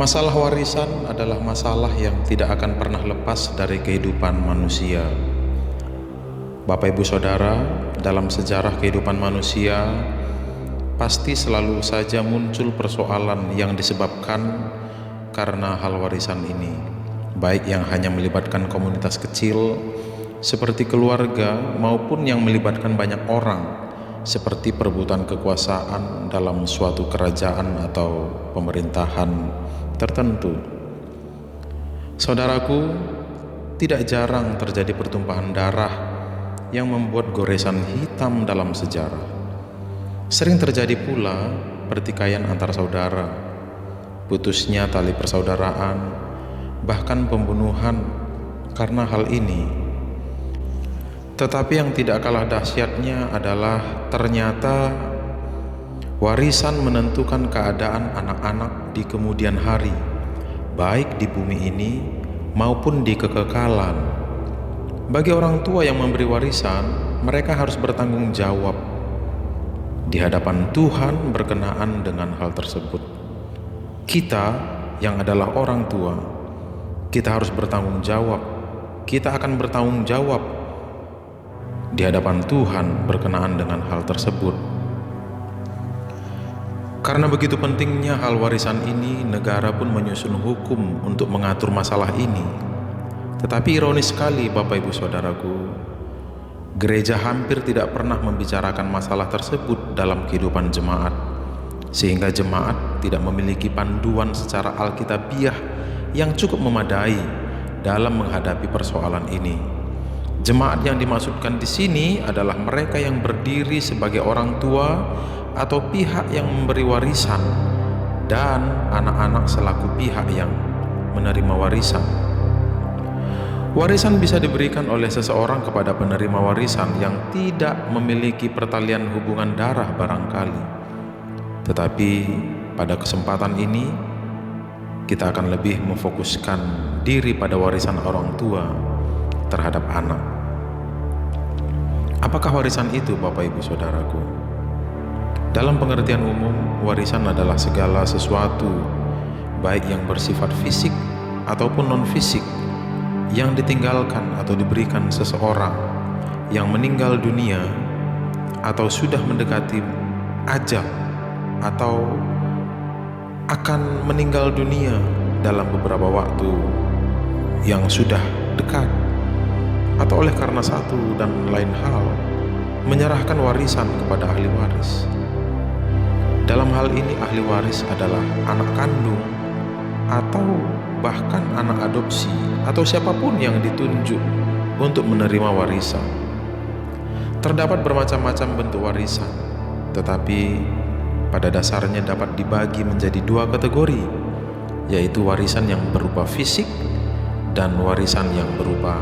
Masalah warisan adalah masalah yang tidak akan pernah lepas dari kehidupan manusia. Bapak Ibu Saudara, dalam sejarah kehidupan manusia, pasti selalu saja muncul persoalan yang disebabkan karena hal warisan ini, baik yang hanya melibatkan komunitas kecil seperti keluarga maupun yang melibatkan banyak orang seperti perebutan kekuasaan dalam suatu kerajaan atau pemerintahan tertentu. Saudaraku, tidak jarang terjadi pertumpahan darah yang membuat goresan hitam dalam sejarah. Sering terjadi pula pertikaian antar saudara, putusnya tali persaudaraan, bahkan pembunuhan karena hal ini. Tetapi yang tidak kalah dahsyatnya adalah ternyata warisan menentukan keadaan anak-anak di kemudian hari, baik di bumi ini maupun di kekekalan. Bagi orang tua yang memberi warisan, mereka harus bertanggung jawab di hadapan Tuhan berkenaan dengan hal tersebut. Kita yang adalah orang tua, kita harus bertanggung jawab. Kita akan bertanggung jawab di hadapan Tuhan berkenaan dengan hal tersebut. Karena begitu pentingnya hal warisan ini, negara pun menyusun hukum untuk mengatur masalah ini. Tetapi ironis sekali Bapak Ibu Saudaraku, gereja hampir tidak pernah membicarakan masalah tersebut dalam kehidupan jemaat, sehingga jemaat tidak memiliki panduan secara alkitabiah yang cukup memadai dalam menghadapi persoalan ini. Jemaat yang dimaksudkan di sini adalah mereka yang berdiri sebagai orang tua atau pihak yang memberi warisan, dan anak-anak selaku pihak yang menerima warisan. Warisan bisa diberikan oleh seseorang kepada penerima warisan yang tidak memiliki pertalian hubungan darah barangkali. Tetapi pada kesempatan ini kita akan lebih memfokuskan diri pada warisan orang tua terhadap anak. Apakah warisan itu, Bapak Ibu Saudaraku? Dalam pengertian umum, warisan adalah segala sesuatu, baik yang bersifat fisik ataupun non-fisik, yang ditinggalkan atau diberikan seseorang yang meninggal dunia atau sudah mendekati ajal atau akan meninggal dunia dalam beberapa waktu yang sudah dekat, atau oleh karena satu dan lain hal menyerahkan warisan kepada ahli waris. Dalam hal ini ahli waris adalah anak kandung atau bahkan anak adopsi atau siapapun yang ditunjuk untuk menerima warisan. Terdapat bermacam-macam bentuk warisan, tetapi pada dasarnya dapat dibagi menjadi dua kategori, yaitu warisan yang berupa fisik dan warisan yang berupa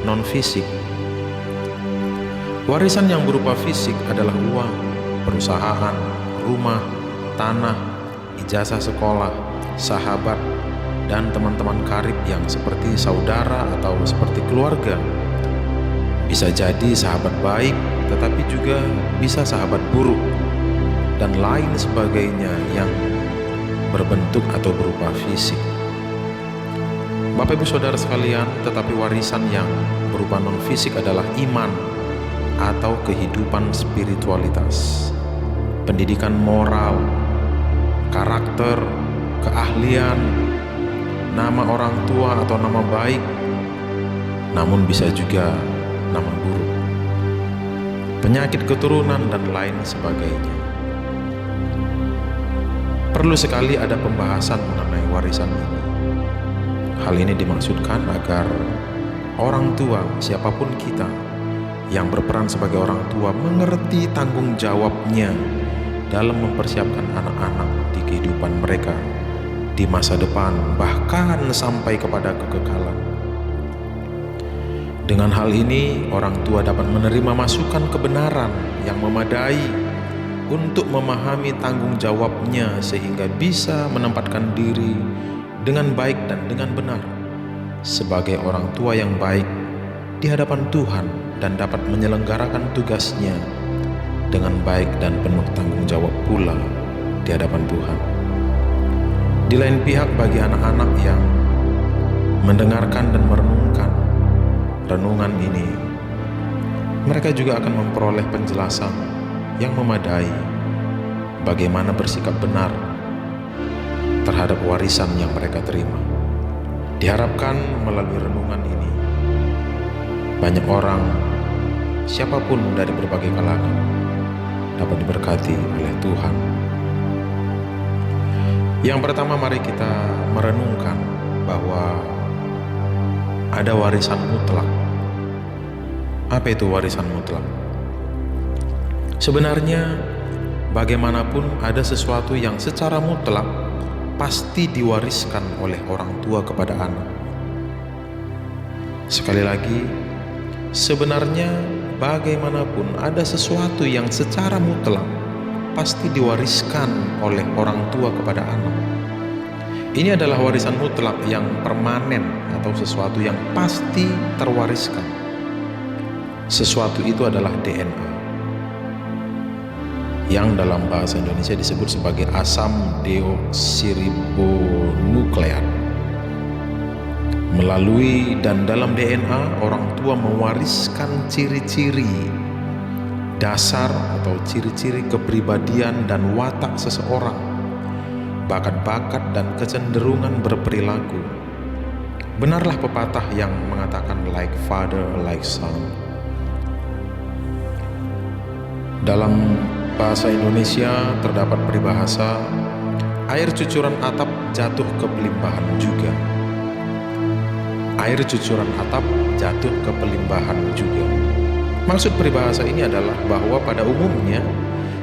non-fisik. Warisan yang berupa fisik adalah uang, perusahaan, rumah, tanah, ijazah sekolah, sahabat, dan teman-teman karib yang seperti saudara atau seperti keluarga. Bisa jadi sahabat baik, tetapi juga bisa sahabat buruk, dan lain sebagainya yang berbentuk atau berupa fisik. Bapak Ibu Saudara sekalian, tetapi warisan yang berupa non-fisik adalah iman atau kehidupan spiritualitas, pendidikan moral, karakter, keahlian, nama orang tua atau nama baik, namun bisa juga nama buruk, penyakit keturunan, dan lain sebagainya. Perlu sekali ada pembahasan mengenai warisan ini. Hal ini dimaksudkan agar orang tua, siapapun kita yang berperan sebagai orang tua, mengerti tanggung jawabnya dalam mempersiapkan anak-anak di kehidupan mereka di masa depan, bahkan sampai kepada kekekalan. Dengan hal ini, orang tua dapat menerima masukan kebenaran yang memadai untuk memahami tanggung jawabnya sehingga bisa menempatkan diri dengan baik dan dengan benar sebagai orang tua yang baik di hadapan Tuhan dan dapat menyelenggarakan tugasnya dengan baik dan penuh tanggung jawab pula di hadapan Tuhan. Di lain pihak, bagi anak-anak yang mendengarkan dan merenungkan renungan ini, mereka juga akan memperoleh penjelasan yang memadai bagaimana bersikap benar terhadap warisan yang mereka terima. Diharapkan melalui renungan ini, banyak orang, siapapun dari berbagai kalangan, dapat diberkati oleh Tuhan. Yang pertama, mari kita merenungkan bahwa ada warisan mutlak. Apa itu warisan mutlak? Sebenarnya, bagaimanapun ada sesuatu yang secara mutlak pasti diwariskan oleh orang tua kepada anak. Sekali lagi, sebenarnya bagaimanapun ada sesuatu yang secara mutlak pasti diwariskan oleh orang tua kepada anak. Ini adalah warisan mutlak yang permanen atau sesuatu yang pasti terwariskan. Sesuatu itu adalah DNA, yang dalam bahasa Indonesia disebut sebagai asam deoksiribonukleat. Melalui dan dalam DNA, orang tua mewariskan ciri-ciri dasar atau ciri-ciri kepribadian dan watak seseorang, bakat-bakat dan kecenderungan berperilaku. Benarlah pepatah yang mengatakan like father, like son. Dalam bahasa Indonesia terdapat peribahasa, air cucuran atap jatuh ke pelimbahan juga. Air cucuran atap jatuh ke pelimbahan juga. Maksud peribahasa ini adalah bahwa pada umumnya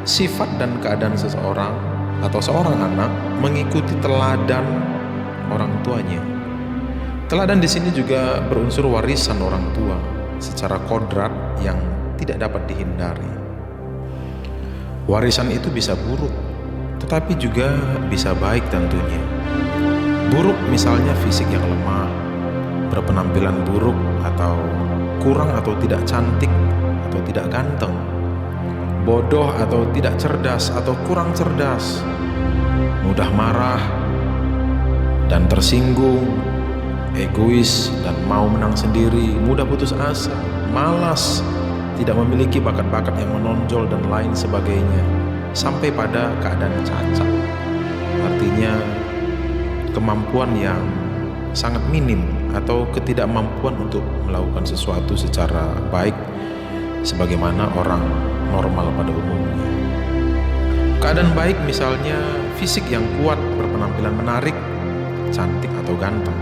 sifat dan keadaan seseorang atau seorang anak mengikuti teladan orang tuanya. Teladan di sini juga berunsur warisan orang tua secara kodrat yang tidak dapat dihindari. Warisan itu bisa buruk, tetapi juga bisa baik tentunya. Buruk misalnya fisik yang lemah, berpenampilan buruk atau kurang atau tidak cantik atau tidak ganteng, bodoh atau tidak cerdas atau kurang cerdas, mudah marah dan tersinggung, egois dan mau menang sendiri, mudah putus asa, malas, tidak memiliki bakat-bakat yang menonjol dan lain sebagainya, sampai pada keadaan cacat. Artinya kemampuan yang sangat minim atau ketidakmampuan untuk melakukan sesuatu secara baik sebagaimana orang normal pada umumnya. Keadaan baik misalnya fisik yang kuat, berpenampilan menarik, cantik atau ganteng,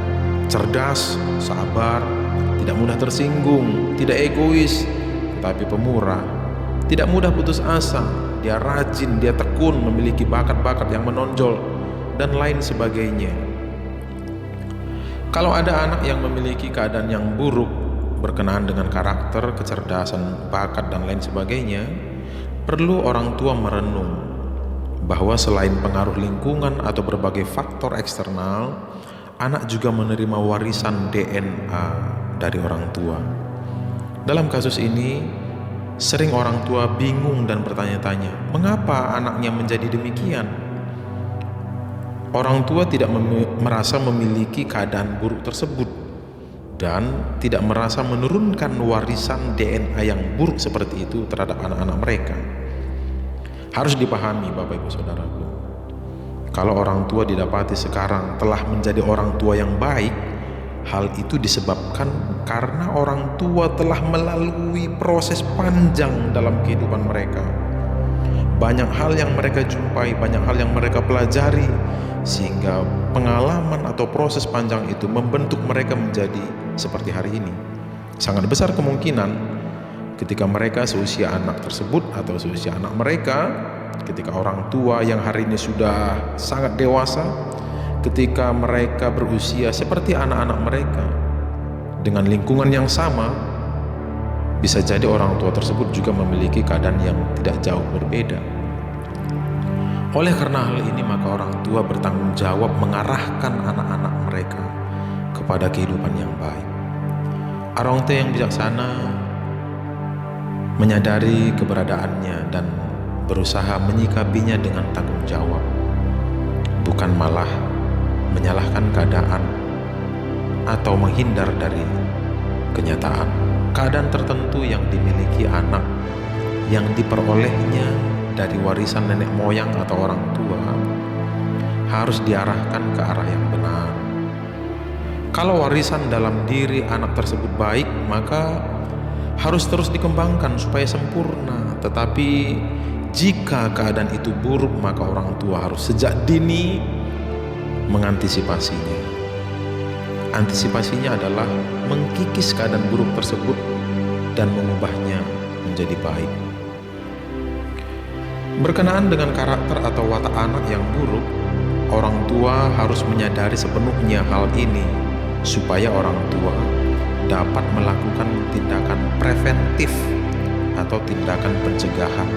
cerdas, sabar, tidak mudah tersinggung, tidak egois, tapi pemurah, tidak mudah putus asa, dia rajin, dia tekun, memiliki bakat-bakat yang menonjol, dan lain sebagainya. Kalau ada anak yang memiliki keadaan yang buruk berkenaan dengan karakter, kecerdasan, bakat, dan lain sebagainya, perlu orang tua merenung bahwa selain pengaruh lingkungan atau berbagai faktor eksternal, anak juga menerima warisan DNA dari orang tua. Dalam kasus ini, sering orang tua bingung dan bertanya-tanya, mengapa anaknya menjadi demikian? Orang tua tidak merasa memiliki keadaan buruk tersebut dan tidak merasa menurunkan warisan DNA yang buruk seperti itu terhadap anak-anak mereka. Harus dipahami Bapak Ibu Saudaraku, kalau orang tua didapati sekarang telah menjadi orang tua yang baik, hal itu disebabkan karena orang tua telah melalui proses panjang dalam kehidupan mereka. Banyak hal yang mereka jumpai, banyak hal yang mereka pelajari, sehingga pengalaman atau proses panjang itu membentuk mereka menjadi seperti hari ini. Sangat besar kemungkinan ketika mereka seusia anak tersebut atau seusia anak mereka, ketika orang tua yang hari ini sudah sangat dewasa, ketika mereka berusia seperti anak-anak mereka dengan lingkungan yang sama, bisa jadi orang tua tersebut juga memiliki keadaan yang tidak jauh berbeda. Oleh karena hal ini, maka orang tua bertanggung jawab mengarahkan anak-anak mereka kepada kehidupan yang baik. Orang tua yang bijaksana menyadari keberadaannya dan berusaha menyikapinya dengan tanggung jawab, bukan malah menyalahkan keadaan, atau menghindar dari kenyataan. Keadaan tertentu yang dimiliki anak yang diperolehnya dari warisan nenek moyang atau orang tua harus diarahkan ke arah yang benar. Kalau warisan dalam diri anak tersebut baik, maka harus terus dikembangkan supaya sempurna. Tetapi jika keadaan itu buruk, maka orang tua harus sejak dini mengantisipasinya. Antisipasinya adalah mengkikis keadaan buruk tersebut dan mengubahnya menjadi baik. Berkenaan dengan karakter atau watak anak yang buruk, orang tua harus menyadari sepenuhnya hal ini supaya orang tua dapat melakukan tindakan preventif atau tindakan pencegahan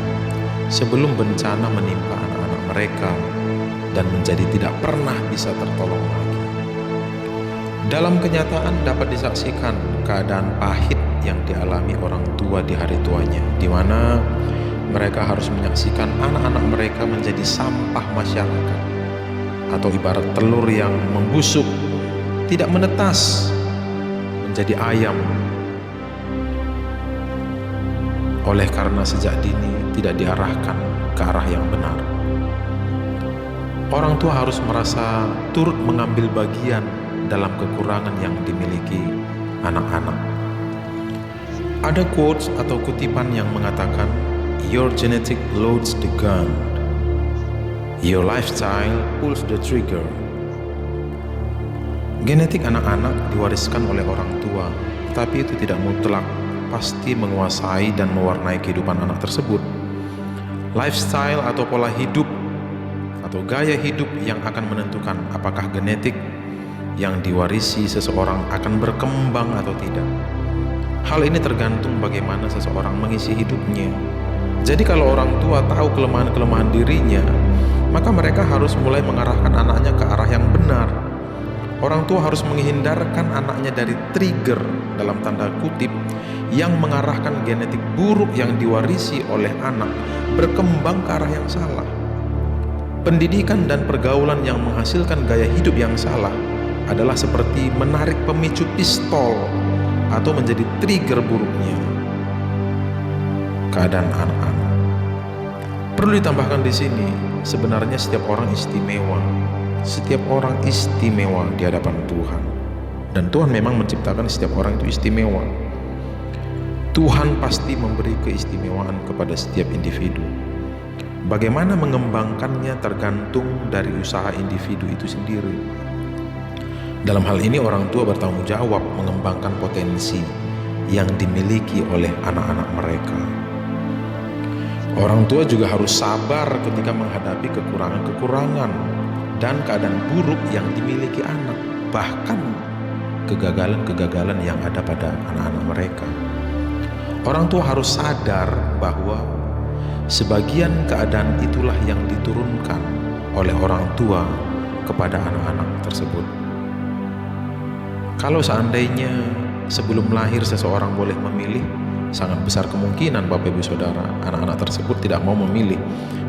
sebelum bencana menimpa anak-anak mereka dan menjadi tidak pernah bisa tertolong lagi. Dalam kenyataan dapat disaksikan keadaan pahit yang dialami orang tua di hari tuanya, di mana mereka harus menyaksikan anak-anak mereka menjadi sampah masyarakat, atau ibarat telur yang membusuk, tidak menetas, menjadi ayam. Oleh karena sejak dini tidak diarahkan ke arah yang benar. Orang tua harus merasa turut mengambil bagian dalam kekurangan yang dimiliki anak-anak. Ada quotes atau kutipan yang mengatakan, "Your genetic loads the gun, your lifestyle pulls the trigger." Genetik anak-anak diwariskan oleh orang tua, tetapi itu tidak mutlak pasti menguasai dan mewarnai kehidupan anak tersebut. Lifestyle atau pola hidup atau gaya hidup yang akan menentukan apakah genetik yang diwarisi seseorang akan berkembang atau tidak. Hal ini tergantung bagaimana seseorang mengisi hidupnya. Jadi kalau orang tua tahu kelemahan-kelemahan dirinya, maka mereka harus mulai mengarahkan anaknya ke arah yang benar. Orang tua harus menghindarkan anaknya dari trigger dalam tanda kutip yang mengarahkan genetik buruk yang diwarisi oleh anak berkembang ke arah yang salah. Pendidikan dan pergaulan yang menghasilkan gaya hidup yang salah adalah seperti menarik pemicu pistol atau menjadi trigger buruknya keadaan anak-anak. Perlu ditambahkan di sini, sebenarnya setiap orang istimewa. Setiap orang istimewa di hadapan Tuhan. Dan Tuhan memang menciptakan setiap orang itu istimewa. Tuhan pasti memberi keistimewaan kepada setiap individu. Bagaimana mengembangkannya tergantung dari usaha individu itu sendiri. Dalam hal ini orang tua bertanggung jawab mengembangkan potensi yang dimiliki oleh anak-anak mereka. Orang tua juga harus sabar ketika menghadapi kekurangan-kekurangan dan keadaan buruk yang dimiliki anak, bahkan kegagalan-kegagalan yang ada pada anak-anak mereka. Orang tua harus sadar bahwa sebagian keadaan itulah yang diturunkan oleh orang tua kepada anak-anak tersebut. Kalau seandainya sebelum lahir seseorang boleh memilih, sangat besar kemungkinan Bapak Ibu Saudara, anak-anak tersebut tidak mau memilih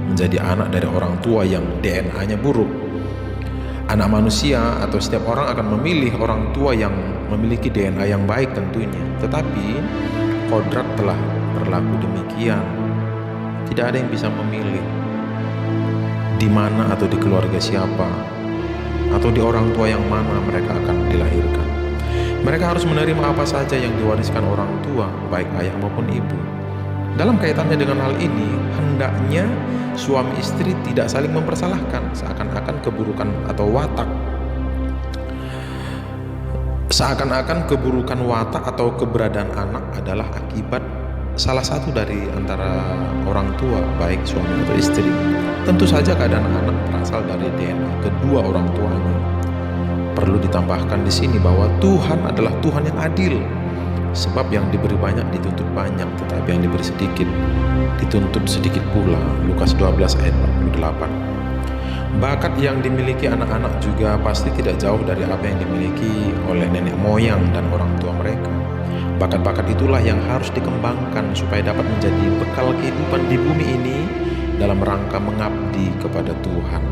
menjadi anak dari orang tua yang DNA-nya buruk. Anak manusia atau setiap orang akan memilih orang tua yang memiliki DNA yang baik tentunya. Tetapi kodrat telah berlaku demikian. Tidak ada yang bisa memilih di mana atau di keluarga siapa atau di orang tua yang mana mereka akan dilahirkan. Mereka harus menerima apa saja yang diwariskan orang tua, baik ayah maupun ibu. Dalam kaitannya dengan hal ini, hendaknya suami istri tidak saling mempersalahkan, seakan-akan keburukan atau watak atau keberadaan anak adalah akibat salah satu dari antara orang tua, baik suami atau istri. Tentu saja keadaan anak berasal dari DNA kedua orang tuanya. Perlu ditambahkan di sini bahwa Tuhan adalah Tuhan yang adil. Sebab yang diberi banyak dituntut banyak, tetapi yang diberi sedikit dituntut sedikit pula. Lukas 12 ayat 48. Bakat yang dimiliki anak-anak juga pasti tidak jauh dari apa yang dimiliki oleh nenek moyang dan orang tua mereka. Bakat-bakat itulah yang harus dikembangkan supaya dapat menjadi bekal kehidupan di bumi ini dalam rangka mengabdi kepada Tuhan.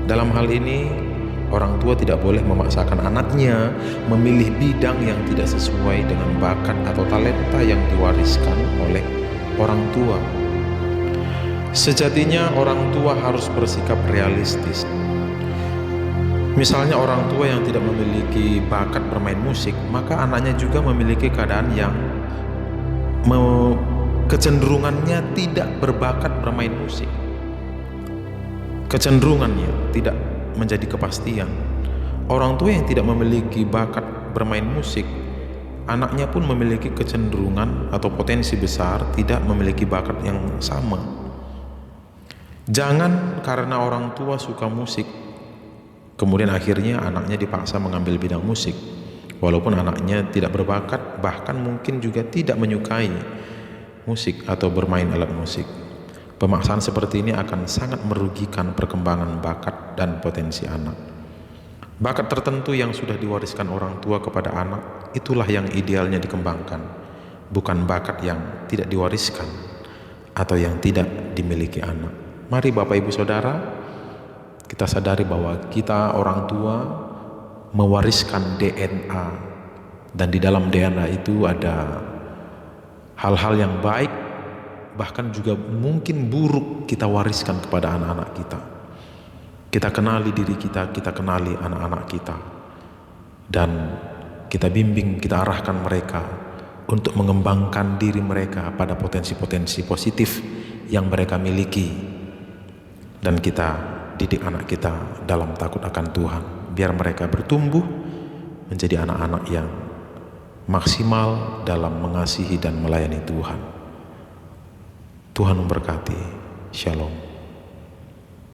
Dalam hal ini, Orang tua tidak boleh memaksakan anaknya memilih bidang yang tidak sesuai dengan bakat atau talenta yang diwariskan oleh orang tua. Sejatinya orang tua harus bersikap realistis. Misalnya orang tua yang tidak memiliki bakat bermain musik, maka anaknya juga memiliki keadaan yang kecenderungannya tidak berbakat bermain musik. Kecenderungannya tidak menjadi kepastian. Orang tua yang tidak memiliki bakat bermain musik, anaknya pun memiliki kecenderungan atau potensi besar tidak memiliki bakat yang sama. Jangan karena orang tua suka musik, kemudian akhirnya anaknya dipaksa mengambil bidang musik, walaupun anaknya tidak berbakat, bahkan mungkin juga tidak menyukai musik atau bermain alat musik. Pemaksaan seperti ini akan sangat merugikan perkembangan bakat dan potensi anak. Bakat tertentu yang sudah diwariskan orang tua kepada anak, itulah yang idealnya dikembangkan, bukan bakat yang tidak diwariskan atau yang tidak dimiliki anak. Mari Bapak Ibu Saudara, kita sadari bahwa kita orang tua mewariskan DNA, dan di dalam DNA itu ada hal-hal yang baik, bahkan juga mungkin buruk kita wariskan kepada anak-anak kita. Kita kenali diri kita, kita kenali anak-anak kita, dan kita bimbing, kita arahkan mereka untuk mengembangkan diri mereka pada potensi-potensi positif yang mereka miliki, dan kita didik anak kita dalam takut akan Tuhan, biar mereka bertumbuh menjadi anak-anak yang maksimal dalam mengasihi dan melayani Tuhan. Tuhan memberkati. Shalom.